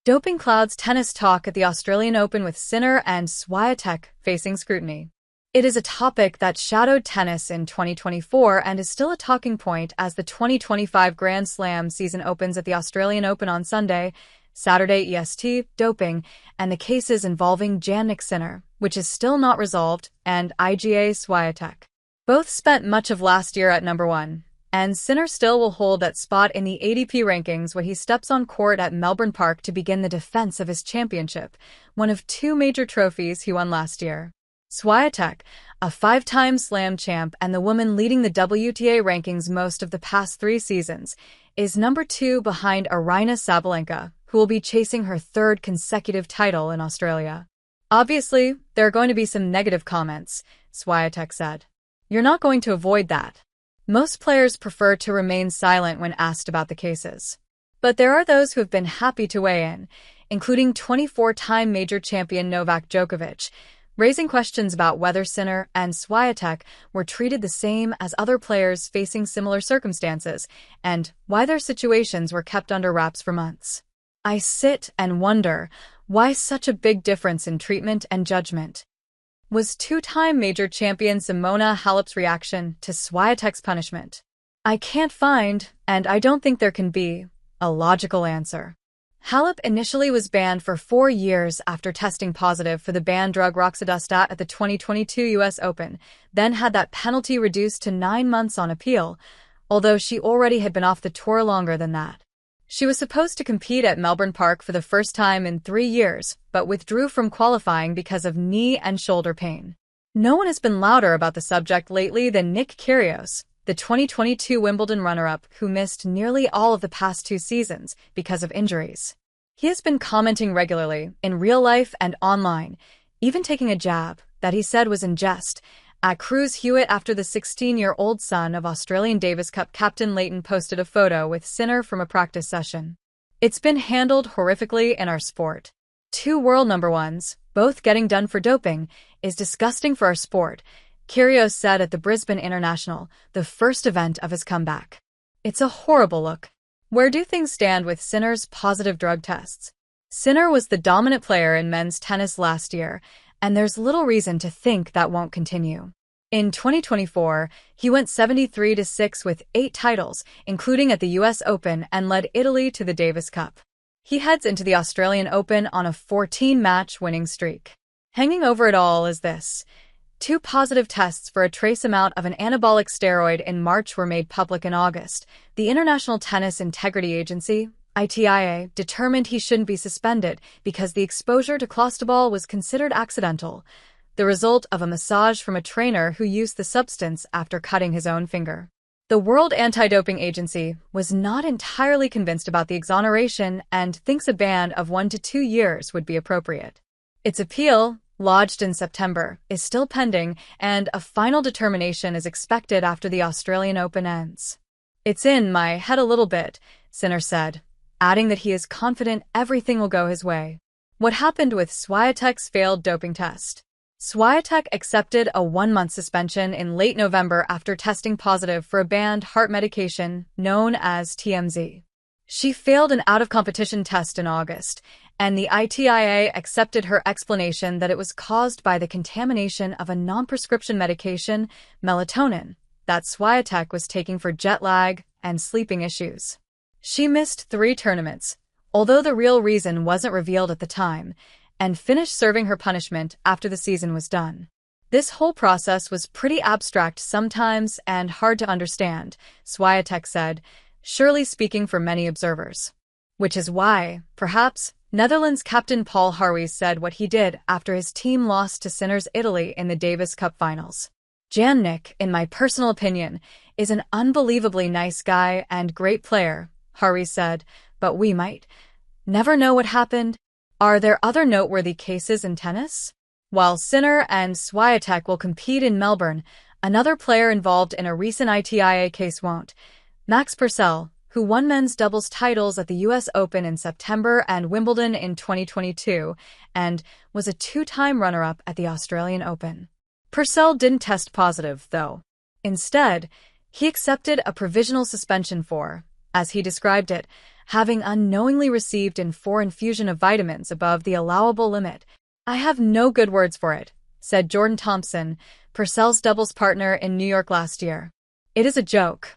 Doping clouds tennis talk at the Australian Open with Sinner and Swiatek facing scrutiny. It is a topic that shadowed tennis in 2024 and is still a talking point as the 2025 Grand Slam season opens at the Australian Open on Sunday, Saturday EST, doping, and the cases involving Jannik Sinner, which is still not resolved, and ITIA Swiatek. Both spent much of last year at number 1. And Sinner still will hold that spot in the ADP rankings when he steps on court at Melbourne Park to begin the defense of his championship, one of 2 major trophies he won last year. Swiatek, a 5-time Slam champ and the woman leading the WTA rankings most of the past 3 seasons, is number 2 behind Aryna Sabalenka, who will be chasing her 3rd consecutive title in Australia. Obviously, there are going to be some negative comments, Swiatek said. You're not going to avoid that. Most players prefer to remain silent when asked about the cases. But there are those who have been happy to weigh in, including 24-time major champion Novak Djokovic, raising questions about whether Sinner and Swiatek were treated the same as other players facing similar circumstances, and why their situations were kept under wraps for months. I sit and wonder, why such a big difference in treatment and judgment? Was 2-time major champion Simona Halep's reaction to Swiatek's punishment? I can't find, and I don't think there can be, a logical answer. Halep initially was banned for 4 years after testing positive for the banned drug roxadustat at the 2022 US Open, then had that penalty reduced to 9 months on appeal, although she already had been off the tour longer than that. She was supposed to compete at Melbourne Park for the first time in 3 years, but withdrew from qualifying because of knee and shoulder pain. No one has been louder about the subject lately than Nick Kyrgios, the 2022 Wimbledon runner-up who missed nearly all of the past 2 seasons because of injuries. He has been commenting regularly, in real life and online, even taking a jab that he said was in jest, at Cruz Hewitt after the 16-year-old son of Australian Davis Cup captain Leighton posted a photo with Sinner from a practice session. It's been handled horrifically in our sport. 2 world number 1s, both getting done for doping, is disgusting for our sport, Kyrgios said at the Brisbane International, the first event of his comeback. It's a horrible look. Where do things stand with Sinner's positive drug tests? Sinner was the dominant player in men's tennis last year, and there's little reason to think that won't continue. In 2024, he went 73-6 with 8 titles, including at the US Open, and led Italy to the Davis Cup. He heads into the Australian Open on a 14-match winning streak. Hanging over it all is this. 2 positive tests for a trace amount of an anabolic steroid in March were made public in August. The International Tennis Integrity Agency, ITIA, determined he shouldn't be suspended because the exposure to clostebol was considered accidental, the result of a massage from a trainer who used the substance after cutting his own finger. The World Anti-Doping Agency was not entirely convinced about the exoneration and thinks a ban of 1 to 2 years would be appropriate. Its appeal, lodged in September, is still pending, and a final determination is expected after the Australian Open ends. It's in my head a little bit, Sinner said, adding that he is confident everything will go his way. What happened with Swiatek's failed doping test? Swiatek accepted a 1-month suspension in late November after testing positive for a banned heart medication known as TMZ. She failed an out-of-competition test in August, and the ITIA accepted her explanation that it was caused by the contamination of a non-prescription medication, melatonin, that Swiatek was taking for jet lag and sleeping issues. She missed 3 tournaments, although the real reason wasn't revealed at the time, and finished serving her punishment after the season was done. This whole process was pretty abstract sometimes and hard to understand, Swiatek said, surely speaking for many observers. Which is why, perhaps, Netherlands captain Paul Harwees said what he did after his team lost to Sinner's Italy in the Davis Cup finals. Jannik, in my personal opinion, is an unbelievably nice guy and great player, Harwees said, but we might never know what happened. Are there other noteworthy cases in tennis? While Sinner and Swiatek will compete in Melbourne, another player involved in a recent ITIA case won't. Max Purcell, who won men's doubles titles at the US Open in September and Wimbledon in 2022, and was a 2-time runner-up at the Australian Open. Purcell didn't test positive, though. Instead, he accepted a provisional suspension for, as he described it, having unknowingly received in 4 infusion of vitamins above the allowable limit. "I have no good words for it," said Jordan Thompson, Purcell's doubles partner in New York last year. "It is a joke."